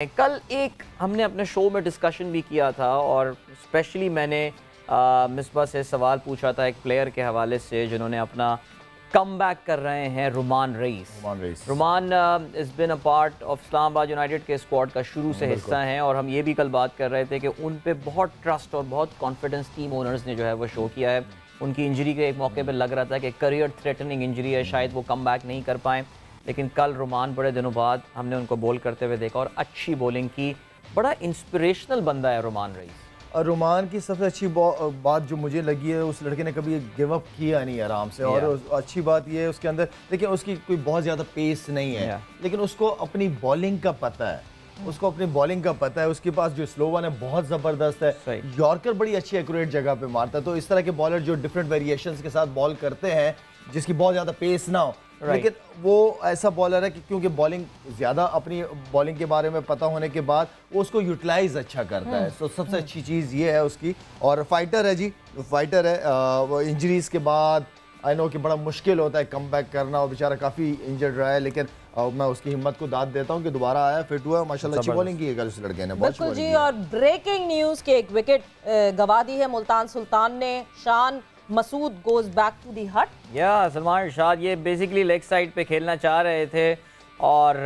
कल एक हमने अपने शो में डिस्कशन भी किया था और स्पेशली मैंने मिसबा से सवाल पूछा था एक प्लेयर के हवाले से जिन्होंने अपना कम बैक कर रहे हैं Rumman Raees. Rumman is been a part of Islamabad United के स्क्वाड का शुरू से हिस्सा हैं और हम ये भी कल बात कर रहे थे कि उन पे बहुत ट्रस्ट और बहुत कॉन्फिडेंस टीम ओनर्स ने जो है वो शो किया है। उनकी इंजरी के एक मौके पर लग रहा था कि करियर थ्रेटनिंग इंजरी है, शायद वो कम बैक नहीं कर पाएँ, लेकिन कल रुमान बड़े दिनों बाद हमने उनको बॉल करते हुए देखा और अच्छी बॉलिंग की। बड़ा इंस्पिरेशनल बंदा है रुमान रईस। और रुमान की सबसे अच्छी बात जो मुझे लगी है, उस लड़के ने कभी गिव अप किया नहीं आराम से। और अच्छी बात ये है उसके अंदर, देखिए उसकी कोई बहुत ज़्यादा पेस नहीं है, लेकिन उसको अपनी बॉलिंग का पता है, उसको अपनी बॉलिंग का पता है। उसके पास जो स्लो वन है बहुत ज़बरदस्त है, यॉर्कर बड़ी अच्छी एक्यूरेट जगह पे मारता है। तो इस तरह के बॉलर जो डिफरेंट वेरिएशंस के साथ बॉल करते हैं, जिसकी बहुत ज़्यादा पेस ना हो, लेकिन वो ऐसा बॉलर है कि क्योंकि बॉलिंग ज़्यादा अपनी बॉलिंग के बारे में पता होने के बाद वो उसको यूटिलाइज अच्छा करता है। तो सबसे अच्छी चीज़ ये है उसकी। और फाइटर है जी, फाइटर है। वो इंजरीज के बाद आई नो कि बड़ा मुश्किल होता है कम बैक करना, और बेचारा काफ़ी इंजर्ड रहा है, लेकिन मैं उसकी हिम्मत को दाद देता हूँ कि दोबारा आया, फिट हुआ, माशाल्लाह अच्छी बॉलिंग की है कल उस लड़के ने। बिल्कुल जी। और ब्रेकिंग न्यूज़ के एक विकेट गवा दी है मुल्तान सुल्तान ने। Shan Masood goes back to the hut. या सलमान इरशाद ये बेसिकली लेग साइड पे खेलना चाह रहे थे और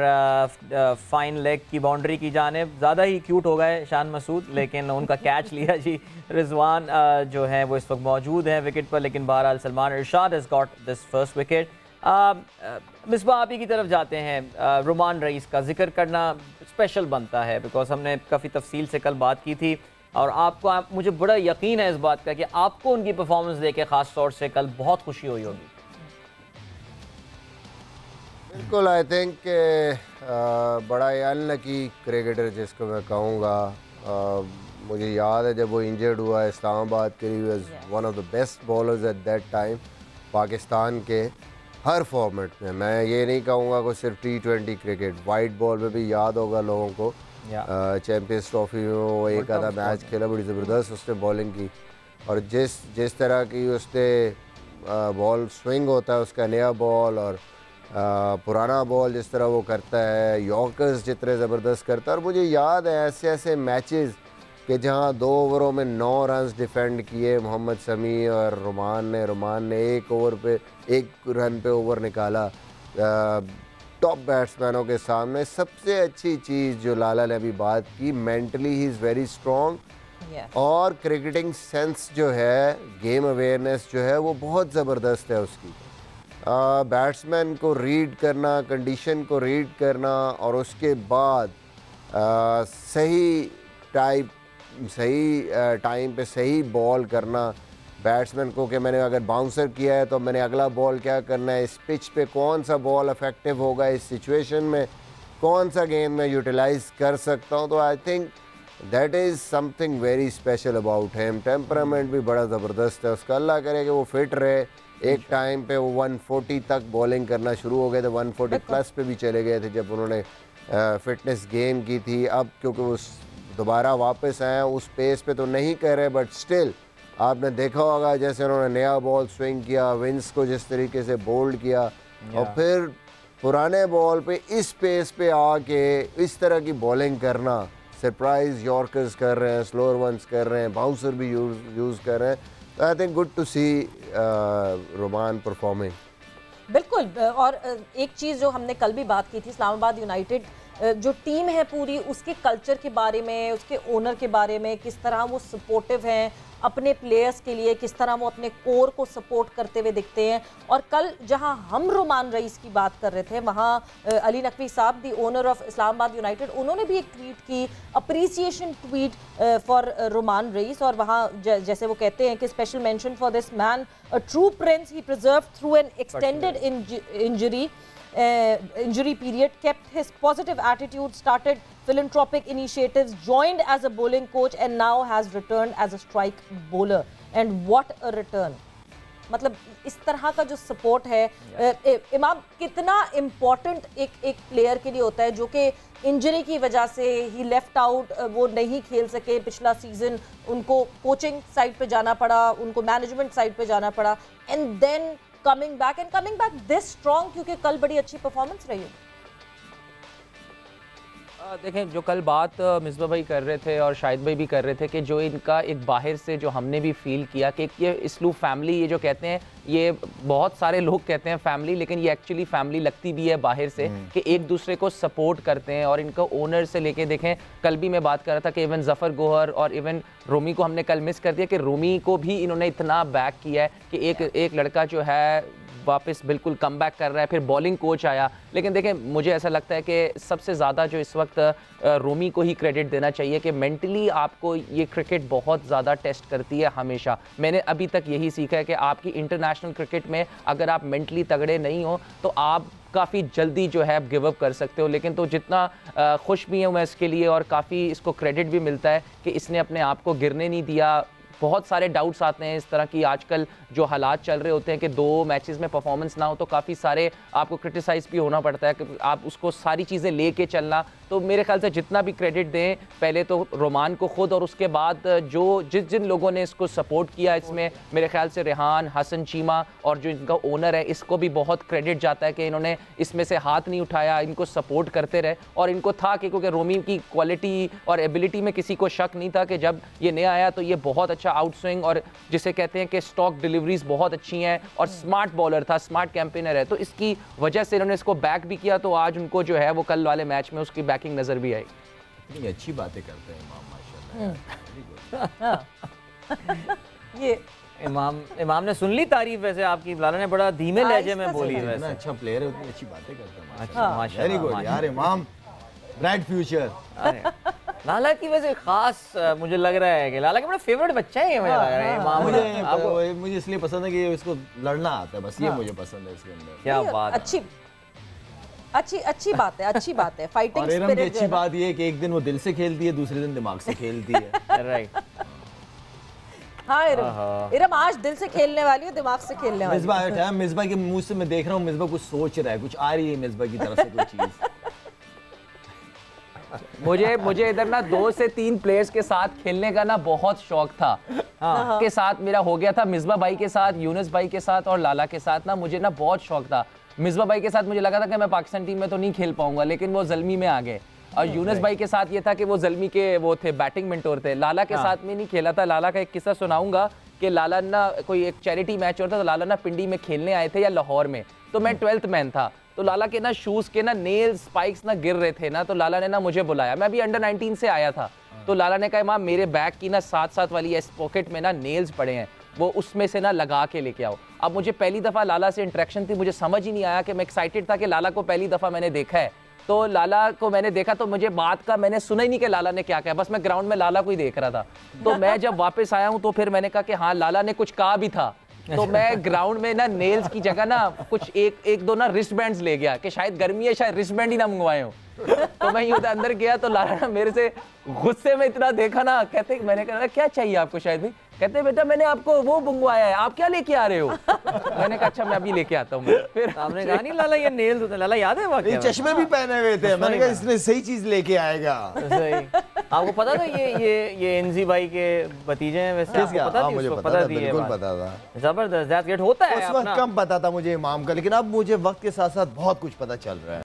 फाइन लेग की बाउंड्री की जानिब ज़्यादा ही क्यूट हो गए शान मसूद, लेकिन उनका कैच लिया जी। रिजवान जो है वो इस वक्त मौजूद हैं विकेट पर, लेकिन बहरहाल Salman Irshad has got this first wicket. Misbah आप ही की तरफ जाते हैं। रुमान रईस का जिक्र करना स्पेशल बनता है बिकॉज हमने काफ़ी तफसील से कल बात की थी और मुझे बड़ा यकीन है इस बात का कि आपको उनकी परफॉर्मेंस देके ख़ास तौर से कल बहुत खुशी हुई होगी। बिल्कुल, आई थिंक बड़ा अनलकी क्रिकेटर जिसको मैं कहूँगा। मुझे याद है जब वो इंजर्ड हुआ इस्लामाबाद के लिए, was one of the best bowlers at that time Pakistan के हर फॉर्मेट में। मैं ये नहीं कहूँगा कि सिर्फ T20 क्रिकेट, वाइट बॉल में भी याद होगा लोगों को। चैम्पियंस ट्रॉफी में वो एक आधा मैच खेला, बड़ी ज़बरदस्त उसने बॉलिंग की। और जिस तरह की उसने बॉल स्विंग होता है उसका, नया बॉल और पुराना बॉल जिस तरह वो करता है, यॉर्कर्स जितने ज़बरदस्त करता है। और मुझे याद है ऐसे ऐसे मैचेस कि जहाँ 2 ओवरों में 9 रन डिफेंड किए मोहम्मद शमी और रुमान ने 1 रन पे ओवर निकाला टॉप बैट्समैनों के सामने। सबसे अच्छी चीज़ जो लाला ने अभी बात की, mentally he is very strong और क्रिकेटिंग सेंस जो है, गेम अवेयरनेस जो है वो बहुत ज़बरदस्त है उसकी। बैट्समैन को रीड करना, कंडीशन को रीड करना और उसके बाद सही टाइम पे सही बॉल करना बैट्समैन को, कि मैंने अगर बाउंसर किया है तो मैंने अगला बॉल क्या करना है, इस पिच पे कौन सा बॉल इफेक्टिव होगा, इस सिचुएशन में कौन सा गेंद मैं यूटिलाइज कर सकता हूँ। तो I think that is something very special about him. Temperament भी बड़ा ज़बरदस्त है उसका। अल्लाह करे कि वो फिट रहे। एक टाइम पे वो 140 तक बॉलिंग करना शुरू हो गए थे, 140 प्लस पे भी चले गए थे जब उन्होंने फिटनेस गेन की थी। अब क्योंकि वो दोबारा वापस आए उस पेस पे तो नहीं कर रहे, बट स्टिल आपने देखा होगा जैसे उन्होंने नया बॉल स्विंग किया, विंस को जिस तरीके से बोल्ड किया और फिर पुराने बॉल पे इस पेस पे आके इस तरह की बॉलिंग करना, सरप्राइज यॉर्कर्स कर रहे हैं, स्लोअर वंस कर रहे हैं, बाउंसर भी यूज़ कर रहे हैं। तो I think good to see Rumman performing. बिल्कुल। और एक चीज़ जो हमने कल भी बात की थी, इस्लामाबाद यूनाइटेड जो टीम है पूरी, उसके कल्चर के बारे में, उसके ओनर के बारे में, किस तरह वो सपोर्टिव हैं अपने प्लेयर्स के लिए, किस तरह वो अपने कोर को सपोर्ट करते हुए दिखते हैं। और कल जहां हम रुमान रईस की बात कर रहे थे, वहां अली नकवी साहब the owner of Islamabad United, उन्होंने भी एक ट्वीट की, अप्रिसिएशन ट्वीट फॉर रुमान रईस। और वहां जैसे वो कहते हैं कि special mention for this man, a true Prince, he preserved through an extended injury period, kept his positive attitude, started philanthropic initiatives, joined as a bowling coach and now has returned as a strike bowler. And what a return! मतलब इस तरह का जो support है इमाम, कितना important एक player के लिए होता है जो कि इंजरी की वजह से ही लेफ्ट आउट, वो नहीं खेल सके पिछला सीजन, उनको कोचिंग साइड पे जाना पड़ा, उनको मैनेजमेंट साइड पे जाना पड़ा, and then coming back this strong, क्योंकि कल बड़ी अच्छी परफॉर्मेंस रही है। देखें, जो कल बात मिसबा भाई कर रहे थे और शाहिद भाई भी कर रहे थे कि जो इनका एक बाहर से जो हमने भी फील किया कि ये इसलू फैमिली, ये जो कहते हैं, ये बहुत सारे लोग कहते हैं फैमिली, लेकिन ये एक्चुअली फैमिली लगती भी है बाहर से, कि एक दूसरे को सपोर्ट करते हैं। और इनका ओनर से लेके देखें, कल भी मैं बात कर रहा था कि इवन जफ़र गोहर और इवन रूमी को हमने कल मिस कर दिया कि रूमी को भी इन्होंने इतना बैक किया है कि एक लड़का जो है वापस बिल्कुल कम बैक कर रहा है। फिर बॉलिंग कोच आया, लेकिन देखें मुझे ऐसा लगता है कि सबसे ज़्यादा जो इस वक्त रूमी को ही क्रेडिट देना चाहिए कि मेंटली आपको ये क्रिकेट बहुत ज़्यादा टेस्ट करती है हमेशा। मैंने अभी तक यही सीखा है कि आपकी इंटरनेशनल क्रिकेट में अगर आप मेंटली तगड़े नहीं हो तो आप काफ़ी जल्दी जो है गिव अप कर सकते हो। लेकिन तो जितना खुश भी हूँ मैं इसके लिए और काफ़ी इसको क्रेडिट भी मिलता है कि इसने अपने आप को गिरने नहीं दिया। बहुत सारे डाउट्स आते हैं इस तरह की, आजकल जो हालात चल रहे होते हैं कि 2 मैचेस में परफॉर्मेंस ना हो तो काफ़ी सारे आपको क्रिटिसाइज़ भी होना पड़ता है कि आप उसको सारी चीज़ें लेके चलना। तो मेरे ख्याल से जितना भी क्रेडिट दें पहले तो रोमान को खुद, और उसके बाद जिन लोगों ने इसको सपोर्ट किया, इसमें मेरे ख्याल से रेहान, हसन चीमा और जो इनका ओनर है, इसको भी बहुत क्रेडिट जाता है कि इन्होंने इसमें से हाथ नहीं उठाया, इनको सपोर्ट करते रहे। और इनको था कि क्योंकि रोमी की क्वालिटी और एबिलिटी में किसी को शक नहीं था कि जब ये नया आया तो ये बहुत अच्छा आउट स्विंग और जिसे कहते हैं कि स्टॉक डिलीवरीज बहुत अच्छी हैं और स्मार्ट बॉलर था, स्मार्ट कैंपेनर है, तो इसकी वजह से इन्होंने इसको बैक भी किया। तो आज उनको जो है वो कल वाले मैच में उसकी बैकिंग नजर भी आई। इतनी अच्छी बातें करते हैं इमाम, माशाल्लाह। ये इमाम ने सुन ली तारीफ वैसे आपकी, लाला ने बड़ा धीमे लहजे में बोली है, वैसे अच्छा प्लेयर है, उतनी अच्छी बातें करते हैं। अच्छा, माशाल्लाह, वेरी गुड यार इमाम, ब्राइट फ्यूचर। लाला की वैसे खास मुझे लग रहा है कि लाला का बड़ा फेवरेट बच्चा है ये, मुझे लग रहा है इमाम। मुझे इसलिए पसंद है कि इसको लड़ना आता है, बस ये मुझे पसंद है इसके अंदर। क्या बात, अच्छी बात है, अच्छी बात है। फाइटिंग स्पिरिट की अच्छी बात ये है कि एक दिन वो दिल से खेलती है, दूसरे दिन दिमाग से खेलती है। राइट। हाँ इरम आज दिल से खेलने वाली है, दिमाग से खेलने वाली है। मिसबा के मुंह से मैं देख रहा हूँ, मिसबा कुछ सोच रहा है, कुछ आ रही है मिसबा की तरफ से कोई चीज। मुझे इधर ना 2 से 3 प्लेयर्स के साथ खेलने का ना बहुत शौक था। हाँ। के साथ मेरा हो गया था, मिसबा भाई के साथ, यूनुस भाई के साथ और लाला के साथ ना मुझे ना बहुत शौक था। मिसबा भाई के साथ मुझे लगा था कि मैं पाकिस्तान टीम में तो नहीं खेल पाऊंगा, लेकिन वो ज़ल्मी में आ गए। और यूनुस भाई के साथ ये था कि वो ज़ल्मी के वो थे, बैटिंग मेंटोर थे। लाला के साथ में नहीं खेला था। लाला का एक किस्सा सुनाऊंगा कि लाला ना कोई एक चैरिटी मैच होता था, तो लाला ना पिंडी में खेलने आए थे या लाहौर में, तो मैं 12th मैन था। तो लाला के ना शूज़ के ना नेल स्पाइक्स ना गिर रहे थे ना, तो लाला ने ना मुझे बुलाया, मैं अभी अंडर 19 से आया था। तो लाला ने कहा, माँ मेरे बैग की ना साथ वाली इस पॉकेट में ना नेल्स पड़े हैं, वो उसमें से ना लगा के लेके आओ। अब मुझे पहली दफ़ा लाला से इंटरेक्शन थी, मुझे समझ ही नहीं आया कि मैं एक्साइटेड था कि लाला को पहली दफ़ा मैंने देखा है। तो लाला को मैंने देखा तो मुझे बात का मैंने सुना ही नहीं कि लाला ने क्या कहा, बस मैं ग्राउंड में लाला को ही देख रहा था। तो मैं जब वापस आया हूँ तो फिर मैंने कहा कि हाँ लाला ने कुछ कहा भी था। तो मैं ग्राउंड में ना नेल्स की जगह ना कुछ एक दो ना रिस्ट बैंड्स ले गया कि शायद गर्मी है, शायद रिस्ट बैंड ही ना मंगवाए हो। तो मैं यूं अंदर गया तो लाला ना मेरे से गुस्से में इतना देखा ना, कहते मैंने कहा क्या चाहिए आपको, शायद भाई कहते बेटा मैंने आपको वो मंगवाया है, आप क्या लेके आ रहे हो। मैंने कहा अच्छा मैं अभी लेके आता हूँ। फिर आपने कहा नहीं लाला ये नेल्स होते हैं, लाला याद है वाकई चश्मे भी पहने हुए थे, मैंने कहा इसने सही चीज लेके आएगा। सही। आपको पता था ये एनजी भाई के भतीजे हैं वैसे? आपको पता थी? मुझे पता थी, बिल्कुल पता था। जबरदस्त, दैट्स ग्रेट। होता है उस वक्त कम पता था मुझे इमाम का, लेकिन अब मुझे वक्त के साथ साथ बहुत कुछ पता चल रहा है।